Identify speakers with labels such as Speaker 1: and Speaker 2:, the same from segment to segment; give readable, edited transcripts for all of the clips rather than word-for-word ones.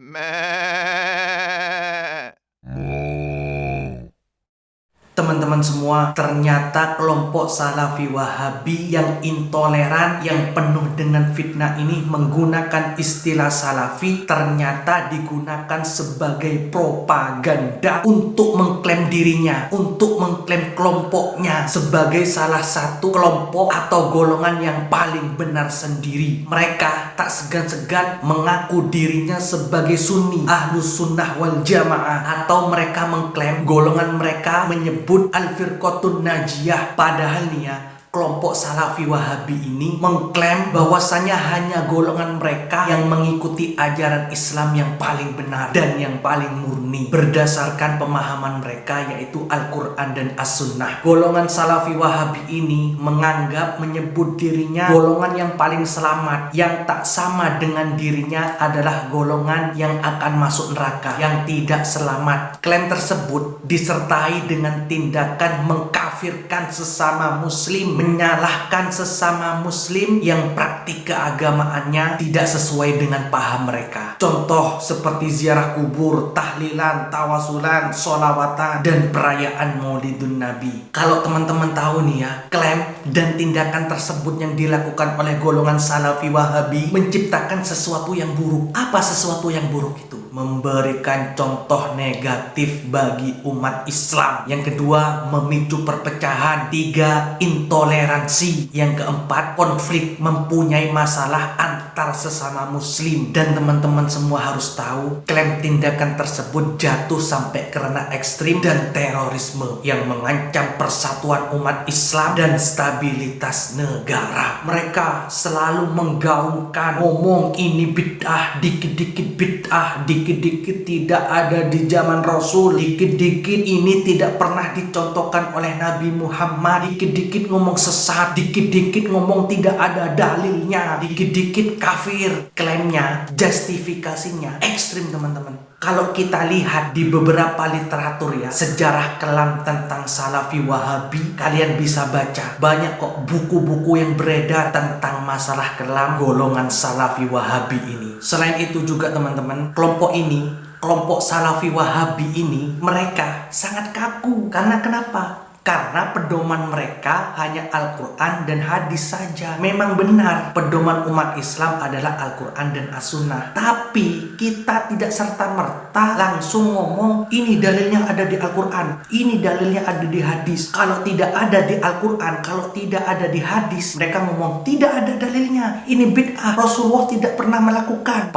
Speaker 1: Meh.
Speaker 2: Teman-teman semua, ternyata kelompok Salafi Wahabi yang intoleran, yang penuh dengan fitnah ini menggunakan istilah Salafi ternyata digunakan sebagai propaganda untuk mengklaim dirinya, untuk mengklaim kelompoknya sebagai salah satu kelompok atau golongan yang paling benar sendiri. Mereka tak segan-segan mengaku dirinya sebagai Sunni, Ahlus Sunnah wal Jamaah, atau mereka mengklaim golongan mereka menyebut Al-Firqatun Najiyah. Padahal nih ya, kelompok Salafi Wahabi ini mengklaim bahwasanya hanya golongan mereka yang mengikuti ajaran Islam yang paling benar dan yang paling murni berdasarkan pemahaman mereka, yaitu Al-Quran dan As-Sunnah. Golongan Salafi Wahabi ini menganggap menyebut dirinya golongan yang paling selamat, yang tak sama dengan dirinya adalah golongan yang akan masuk neraka, yang tidak selamat. Klaim tersebut disertai dengan tindakan mengkafirkan sesama muslim, menyalahkan sesama muslim yang praktik keagamaannya tidak sesuai dengan paham mereka. Contoh seperti ziarah kubur, tahlilan, tawasulan, sholawatan, dan perayaan maulidun nabi. Kalau teman-teman tahu nih ya, klaim dan tindakan tersebut yang dilakukan oleh golongan Salafi Wahabi menciptakan sesuatu yang buruk. Apa sesuatu yang buruk itu? Memberikan contoh negatif bagi umat Islam. Yang kedua, memicu perpecahan. Tiga, intoleransi. Yang keempat, konflik, mempunyai masalah antar sesama muslim. Dan teman-teman semua harus tahu, klaim tindakan tersebut jatuh sampai kerana ekstrim dan terorisme yang mengancam persatuan umat Islam dan stabilitas negara. Mereka selalu menggaungkan, ngomong ini bid'ah, dikit-dikit bid'ah, dikit-dikit tidak ada di zaman Rasul, dikit-dikit ini tidak pernah dicontohkan oleh Nabi Muhammad, dikit-dikit ngomong sesat, dikit-dikit ngomong tidak ada dalilnya, dikit-dikit kafir. Klaimnya, justifikasinya ekstrim teman-teman. Kalau kita lihat di beberapa literatur ya, sejarah kelam tentang Salafi Wahabi, kalian bisa baca banyak kok buku-buku yang beredar tentang masalah kelam golongan Salafi Wahabi ini. Selain itu juga teman-teman, kelompok Salafi Wahabi ini, mereka sangat kaku. Karena kenapa? Karena pedoman mereka hanya Al-Quran dan hadis saja. Memang benar, pedoman umat Islam adalah Al-Quran dan As-Sunnah. Tapi kita tidak serta-merta langsung ngomong ini dalilnya ada di Al-Quran, ini dalilnya ada di hadis. Kalau tidak ada di Al-Quran, kalau tidak ada di hadis, mereka ngomong tidak ada dalilnya, ini bid'ah, Rasulullah tidak pernah melakukan.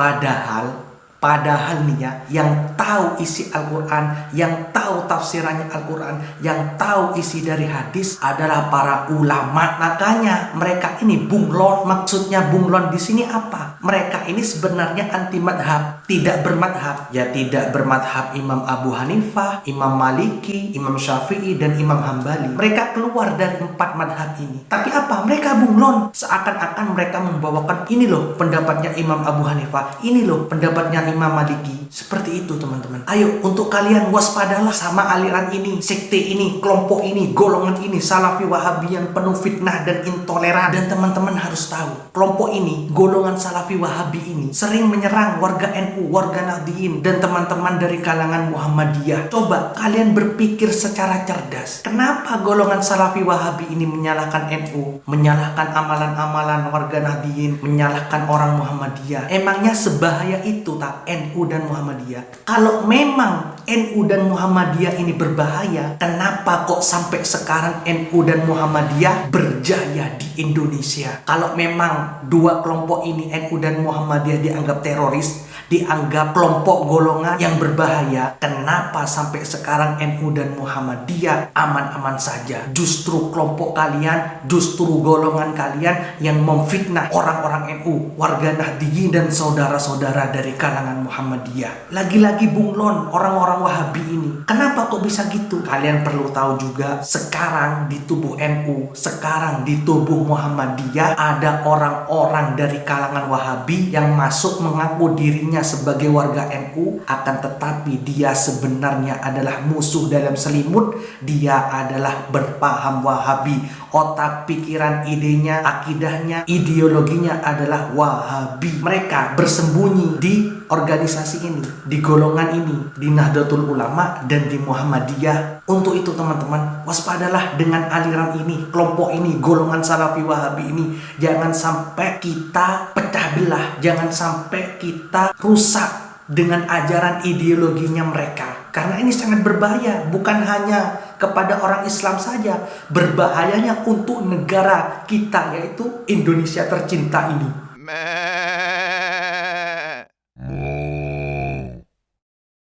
Speaker 2: Padahal nih ya, yang tahu isi Al-Quran, yang tahu tafsirannya Al-Quran, yang tahu isi dari hadis adalah para ulama. Makanya mereka ini bunglon. Maksudnya bunglon di sini apa? Mereka ini sebenarnya anti madhab, tidak bermadhab. Ya, tidak bermadhab Imam Abu Hanifah, Imam Maliki, Imam Syafi'i, dan Imam Hambali. Mereka keluar dari 4 madhab ini. Tapi apa? Mereka bunglon. Seakan-akan mereka membawakan ini loh pendapatnya Imam Abu Hanifah, ini loh pendapatnya Imam Maliki. Seperti itu teman-teman. Ayo, untuk kalian waspadalah sama aliran ini, sekte ini, kelompok ini, golongan ini, Salafi Wahabi yang penuh fitnah dan intoleran. Dan teman-teman harus tahu, kelompok ini, golongan Salafi Wahabi ini sering menyerang warga NU, warga Nahdliyin, dan teman-teman dari kalangan Muhammadiyah. Coba kalian berpikir secara cerdas. Kenapa golongan Salafi Wahabi ini menyalahkan NU, menyalahkan amalan-amalan warga Nahdliyin, menyalahkan orang Muhammadiyah? Emangnya sebahaya itu tak NU dan Muhammadiyah? Kalau memang NU dan Muhammadiyah ini berbahaya, kenapa kok sampai sekarang NU dan Muhammadiyah berjaya di Indonesia? Kalau memang dua kelompok ini, NU dan Muhammadiyah, dianggap teroris, dianggap kelompok golongan yang berbahaya, kenapa sampai sekarang NU dan Muhammadiyah aman-aman saja? Justru kelompok kalian, justru golongan kalian yang memfitnah orang-orang NU, warga Nahdliyin, dan saudara-saudara dari kalangan Muhammadiyah. Lagi-lagi bunglon orang-orang Wahabi ini. Kenapa kok bisa gitu? Kalian perlu tahu juga, sekarang di tubuh NU, sekarang di tubuh Muhammadiyah, ada orang-orang dari kalangan Wahabi yang masuk mengaku dirinya sebagai warga NU, akan tetapi dia sebenarnya adalah musuh dalam selimut. Dia adalah berpaham Wahabi, otak, pikiran, idenya, akidahnya, ideologinya adalah Wahabi. Mereka bersembunyi di organisasi ini, di golongan ini, di Nahdlatul Ulama dan di Muhammadiyah. Untuk itu teman-teman, waspadalah dengan aliran ini, kelompok ini, golongan Salafi Wahabi ini. Jangan sampai kita pecah belah, jangan sampai kita rusak dengan ajaran ideologinya mereka. Karena ini sangat berbahaya, bukan hanya kepada orang Islam saja, berbahayanya untuk negara kita, yaitu Indonesia tercinta ini.